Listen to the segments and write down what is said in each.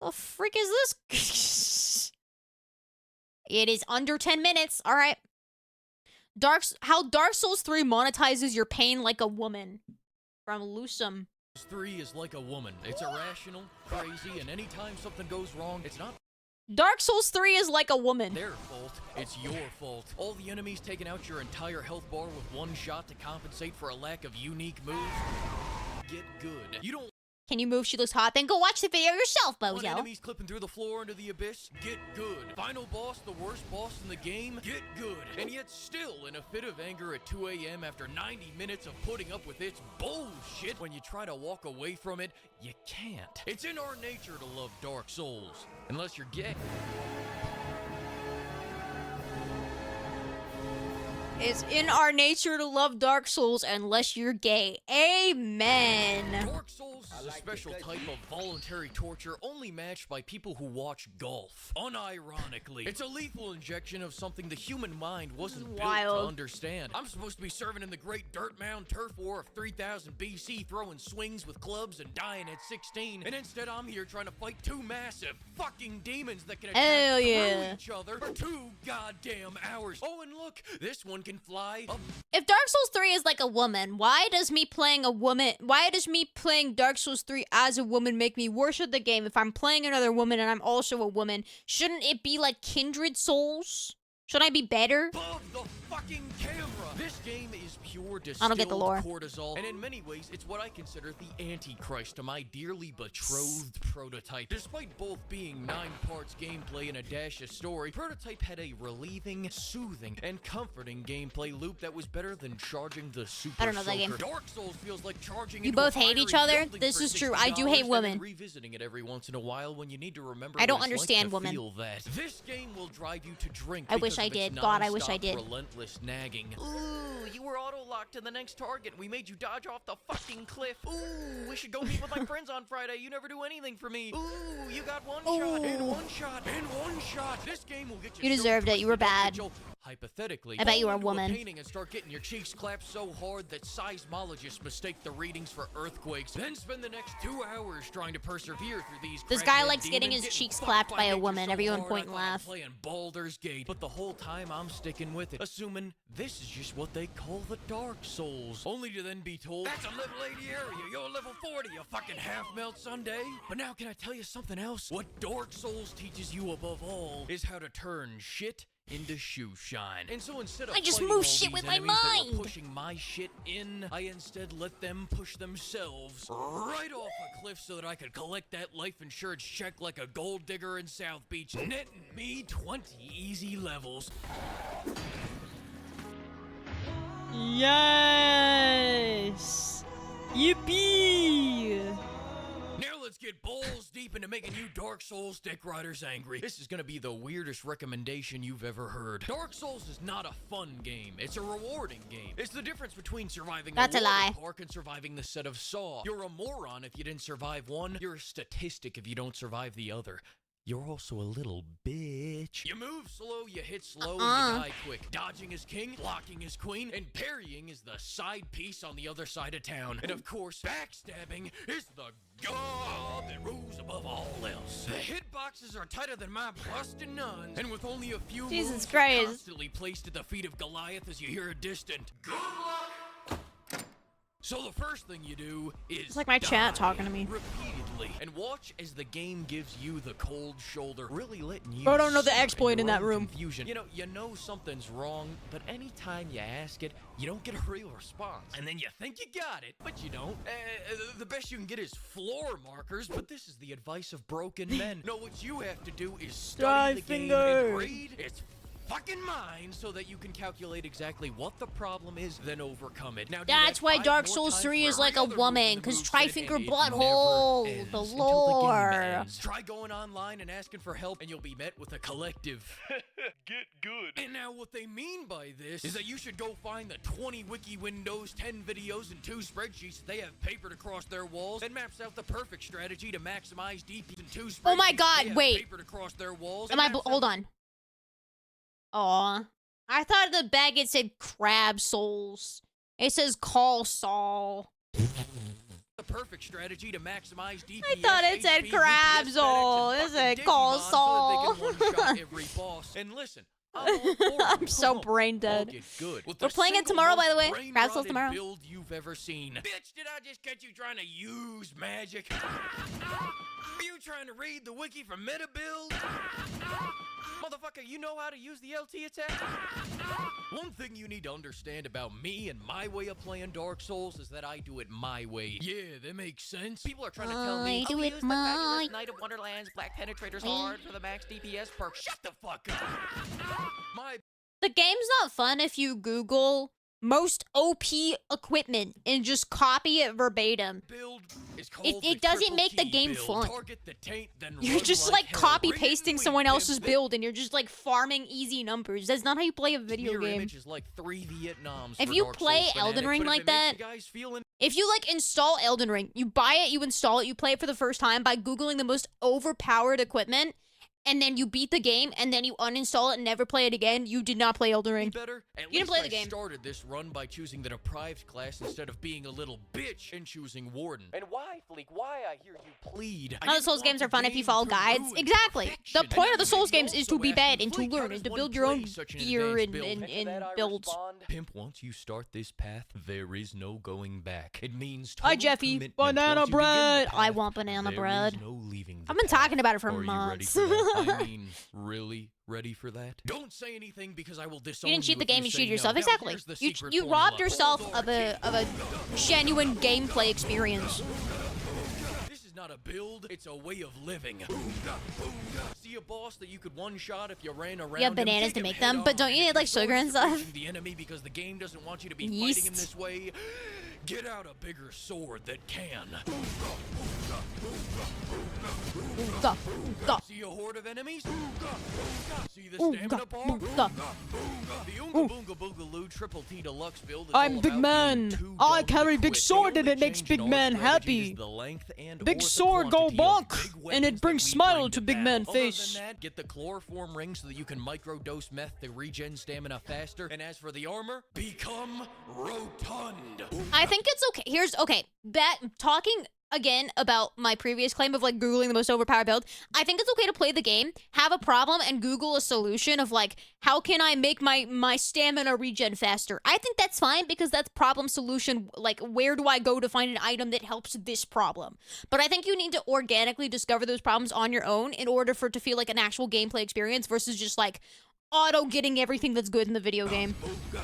The frick is this? It is under 10 minutes. All right. How Dark Souls 3 monetizes your pain like a woman. From Lusum. 3 is like a woman. It's irrational, crazy, and anytime something goes wrong, it's not Dark Souls 3 is like a woman. their fault, it's your fault. All the enemies taking out your entire health bar with one shot to compensate for a lack of unique moves. Get good. You don't Can you move? She looks hot. Then go watch the video yourself, want bozo. enemies clipping through the floor into the abyss? Get good. Final boss, the worst boss in the game? Get good. And yet still in a fit of anger at 2 a.m. after 90 minutes of putting up with its bullshit, when you try to walk away from it, you can't. It's in our nature to love Dark Souls. Unless you're gay. It's in our nature to love Dark Souls unless you're gay. Amen. Dark Souls is a special type of voluntary torture only matched by people who watch golf. Unironically, it's a lethal injection of something the human mind wasn't built to Wild. understand. I'm supposed to be serving in the great dirt mound turf war of 3000 BC, throwing swings with clubs and dying at 16, and instead I'm here trying to fight two massive fucking demons that can attack Hell through yeah. each other for 2 goddamn hours. Oh, and look, this one can fly up. If Dark Souls 3 is like a woman, why does me playing Dark Souls 3 as a woman make me worse at the game if I'm playing another woman and I'm also a woman? Shouldn't it be like Kindred Souls? Should I be better? Above the fucking camera. This game is pure distilled I don't get the lore. cortisol, and in many ways, it's what I consider the Antichrist to my dearly betrothed Prototype. Despite both being 9 parts gameplay and a dash of story, Prototype had a relieving, soothing, and comforting gameplay loop that was better than charging the super I don't know that game. soaker. Dark Souls feels like charging You into a both hate each fiery other? building This for is true. I do hate $60 and women. then revisiting it every once in a while when you need to remember I don't what it's understand like to women. feel that. This game will drive you to drink. I wish because I of its did. God, I wish I nonstop, did. Relentless nagging. Ooh, you were auto-locked to the next target. We made you dodge off the fucking cliff. Ooh, we should go meet with my friends on Friday. You never do anything for me. Ooh, you got one shot, and one shot, and one shot. This game will get you. You so deserved it. You were twisted up that bad. you'll, hypothetically, I bet you were a fall into woman. painting and start getting your cheeks clapped so hard that seismologists mistake the readings for earthquakes. Then spend the next 2 hours trying to persevere through these. This guy crackhead likes getting demons, his cheeks fucked clapped by a nature woman. so Everyone hard, point I and thought I'm laugh. playing Baldur's Gate, but the whole time I'm sticking with it, assuming this is just what they call the Dark Souls. Only to then be told, that's a level 80 area, you're level 40, you fucking half-melt Sunday. But now can I tell you something else? What Dark Souls teaches you above all is how to turn shit into shoe shine. And so instead of I just fighting move all shit these with my enemies that were mind. pushing my shit in, I instead let them push themselves right off a cliff so that I could collect that life insurance check like a gold digger in South Beach, netting me 20 easy levels. Yes. Yippee. Now let's get balls deep into making you Dark Souls dick riders angry. This is gonna be the weirdest recommendation you've ever heard. Dark Souls is not a fun game. It's a rewarding game. It's the difference between surviving That's a water lie. park and surviving the set of Saw. You're a moron if you didn't survive one. You're a statistic if you don't survive the other. You're also a little bitch. You move slow, you hit slow, and you die quick. Dodging is king, blocking is queen, and parrying is the side piece on the other side of town. And of course, backstabbing is the god that rules above all else. The hitboxes are tighter than my busted nuns, and with only a few Jesus moves, Christ. you're constantly placed at the feet of Goliath as you hear a distant good luck. So the first thing you do is It's like my chat die talking to me. repeatedly, and watch as the game gives you the cold shoulder, really letting you. Bro, don't know the sit exploit in your that own room. Confusion. You know something's wrong, but anytime you ask it, you don't get a real response. And then you think you got it, but you don't. The best you can get is floor markers, but this is the advice of broken men. No, what you have to do is study the game and read its fucking mind so that you can calculate exactly what the problem is, then overcome it. Now, do That's that why 5 Dark more Souls times 3 for is like every a other move woman, in the 'cause moveset, Tri-Finger and it Butthole, never ends the until lore. game ends. Try going online and asking for help, and you'll be met with a collective get good. And now what they mean by this is that you should go find the 20 wiki windows, 10 videos, and 2 spreadsheets that they have papered across their walls, and maps out the perfect strategy to maximize DP and 2 spreadsheets Oh my they God, have wait. papered across their walls. Am and I? maps out Hold on. Aw. I thought the bag it said Crab Souls. It says Call Saul. the perfect strategy to maximize DPS. I thought it said HP, Crab UPS, Soul. FedEx, and Fleekazoid. one-shot every boss. And listen, I'm all for it. I'm so brain I'll dead. get good. With We're the playing it single tomorrow, by most the way. Crowd sales brain-rotted tomorrow. build you've ever seen. Bitch, did I just catch you trying to use magic? Are you trying to read the wiki for meta build? Motherfucker, you know how to use the LT attack? One thing you need to understand about me and my way of playing Dark Souls is that I do it my way. Yeah, that makes sense. People are trying to tell me, I do it use my the fabulous Knight of Wonderland's Black Penetrator's hard for the max DPS perk. Shut the fuck up. My The game's not fun if you Google most OP equipment and just copy it verbatim. build is called It the doesn't triple make the T game build. fun. Target the taint, then You're run just like like hell. copy Ring pasting and someone weep, else's and build and you're just like farming easy numbers. That's not how you play a video Mirror game. image is like 3 Vietnams If for you Dark play Souls Elden fanatic, Ring but if like it makes that, you guys feel if you like install Elden Ring, you buy it, you install it, you play it for the first time by Googling the most overpowered equipment, and then you beat the game, and then you uninstall it and never play it again, you did not play Elden Ring. better. At You didn't least play the I game. started this run by choosing the deprived class instead of being a little bitch and choosing Warden. And why, Fleek? Why I hear you plead? None of the Souls games are fun if you follow guides. Exactly. The point of the Souls games is to be bad and to learn and to build your own gear and build. Pimp, once you start this path, there is no going back. It means Hi, total Jeffy. commitment. Banana Once you begin the bread. I path, want banana there bread. is no leaving the I've been path. talking about it for Are you ready months. for that? I mean, really ready for that? Don't say anything because I will disown You didn't cheat the if game, you say cheated no. yourself. Now, Exactly. here's the You secret you formula. robbed yourself Hold of a genuine gameplay experience. This is not a build, it's a way of living. See a boss that you could one-shot if you ran around. You have him, bananas take to him make head them, but on. don't you If need like so sugar and used to stuff? reaching the enemy because the game doesn't want you to be Yeast. fighting him this way. Get out a bigger sword that can. Go, go. See a horde of enemies? See the stamina bar? Go. The Oonga Boonga Boogaloo Triple T Deluxe build is I'm all big about man. being too I dumb carry to big quit. sword The and it only makes change big in our man strategy happy. is the length and Big or the sword go quantity of bonk, big and weapons it brings that we smile bring to big man battle. Other face. than that, get the chloroform ring so that you can microdose meth to regen stamina faster. And as for the armor, become rotund. I think it's okay. Here's okay. That talking again about my previous claim of like Googling the most overpowered build. I think it's okay to play the game, have a problem, and Google a solution of like, how can I make my stamina regen faster? I think that's fine because that's problem solution. Like, where do I go to find an item that helps this problem? But I think you need to organically discover those problems on your own in order for it to feel like an actual gameplay experience versus just like auto getting everything that's good in the video game.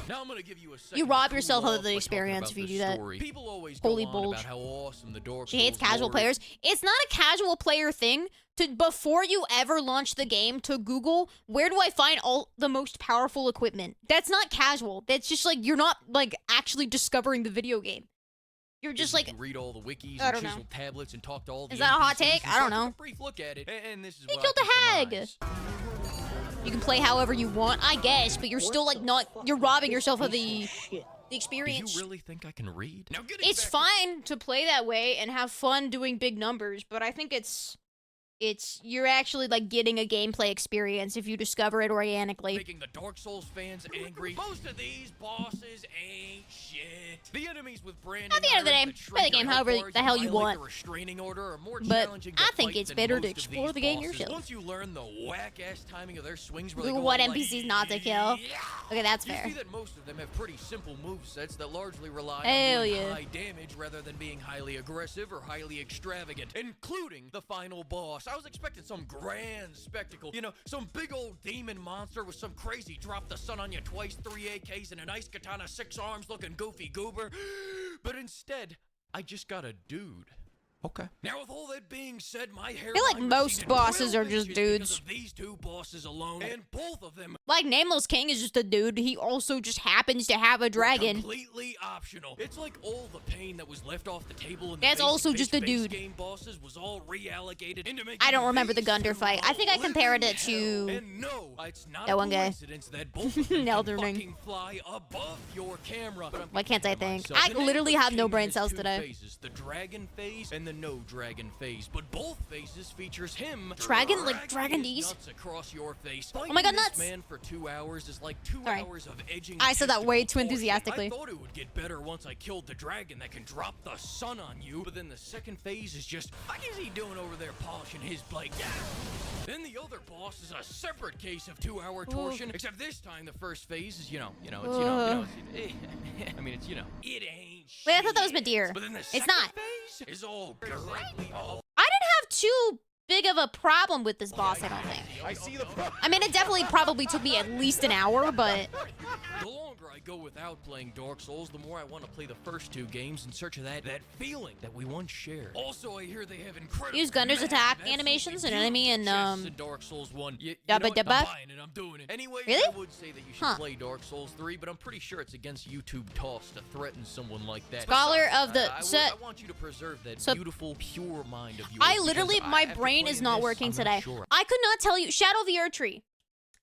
Now I'm gonna give you a second You to rob cool yourself off of the by experience talking if you about do the that. story. People always Holy go on bulge. about how awesome the Dark She hates Souls casual lore players. It's not a casual player thing to, before you ever launch the game, to Google, where do I find all the most powerful equipment? That's not casual. That's just like, you're not like actually discovering the video game. You're just like, you read all the wikis I and don't know. chisel tablets and talk to all the Is that a hot NPCs take? and I don't stuff, know. took a brief look at it, and this is He what killed I a can hag. surmise. you can play however you want, I guess, but you're still like not, you're robbing yourself of the Do experience. you really think I can read? Now get It's back fine to play that way and have fun doing big numbers, but I think it's you're actually like getting a gameplay experience if you discover it organically. making the Dark Souls fans angry. Most of these bosses ain't shit. The enemies with branding At the end of the irons day, that play the shrink game your however health bars the hell and you violate want. the restraining order are more But challenging to I think fight it's than better to most of explore these the game bosses. yourself. Once you learn the whack-ass timing of their swings where they Google go what all like, NPCs not to kill. yeah. Okay, that's You fair. see that most of them have pretty simple movesets that largely rely Hell on doing yeah. high damage rather than being highly aggressive or highly extravagant, including the final boss. I was expecting some grand spectacle, you know, some big old demon monster with some crazy drop the sun on you twice, 3 AKs, and an ice katana, 6 arms looking goofy goober. But instead, I just got a dude. Okay. Now, with all that being said, my hair. I feel like most bosses are just dudes. Of these 2 bosses alone, and both of them Like Nameless King is just a dude. He also just happens to have a dragon. completely optional. It's like all the pain that was left off the table in the That's basic also just a base dude. game bosses was all reallocated into making I don't remember the these Gunder 2 fight. I think I compared it to And no, it's not that a one guy. coincidence that both of them Elden can Ring. fucking fly above your camera. But I'm Why can't I thinking to think? myself, I the literally Nameless have no King brain has cells 2 today. phases, the dragon phase and the no dragon phase, but both phases features him Dragon, like dragging Dragon his D's? nuts across your face. Oh my god, Fighting nuts! this man for 2 hours is like 2 Sorry. hours of edging. I said that way too testicle portion. enthusiastically. I thought it would get better once I killed the dragon that can drop the sun on you, but then the second phase is just, what is he doing over there polishing his blade? Yeah. Then the other boss is a separate case of 2-hour torsion, except this time the first phase is, I mean, it's, it ain't shit. Wait, I thought that was Madeir. But then the It's second not. phase is all directly all. I didn't have too big of a problem with this boss, I don't think. I see the problem. I mean, it definitely probably took me at least an hour, but... The longer I go without playing Dark Souls, the more I want to play the first 2 games in search of that feeling that we once shared. Also, I hear they have incredible Use Gunner's attack animations and enemy and, in Dark Souls 1. You Yabba know what? I'm dabba. buying it. I'm doing it. Anyway, Really? I would say that you should Huh. play Dark Souls 3, but I'm pretty sure it's against YouTube toss to threaten someone like that. Scholar Besides, of the I set. want you to preserve that So- beautiful, pure mind of yours. I because literally, my after brain playing is not this, working I'm not today. sure. I could not tell you. Shadow of the Earth Tree.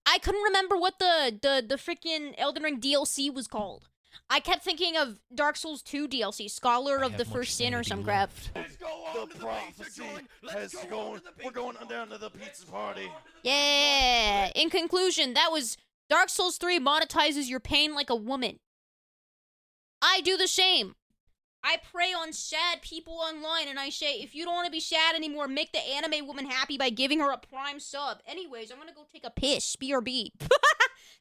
I couldn't remember what the freaking Elden Ring DLC was called. I kept thinking of Dark Souls 2 DLC, Scholar I of the have much First Sin or sanity some crap. left. Let's go on the prophecy has gone. We're going down to the pizza party. Yeah. In conclusion, that was Dark Souls 3 monetizes your pain like a woman. I do the same. I prey on sad people online and I say, if you don't want to be sad anymore, make the anime woman happy by giving her a prime sub. Anyways, I'm gonna go take a piss. BRB.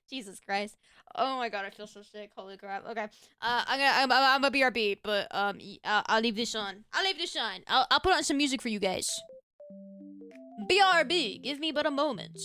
Jesus Christ. Oh my god, I feel so sick. Holy crap. Okay. I'm a BRB, but I'll leave this on. I'll put on some music for you guys. BRB, give me but a moment.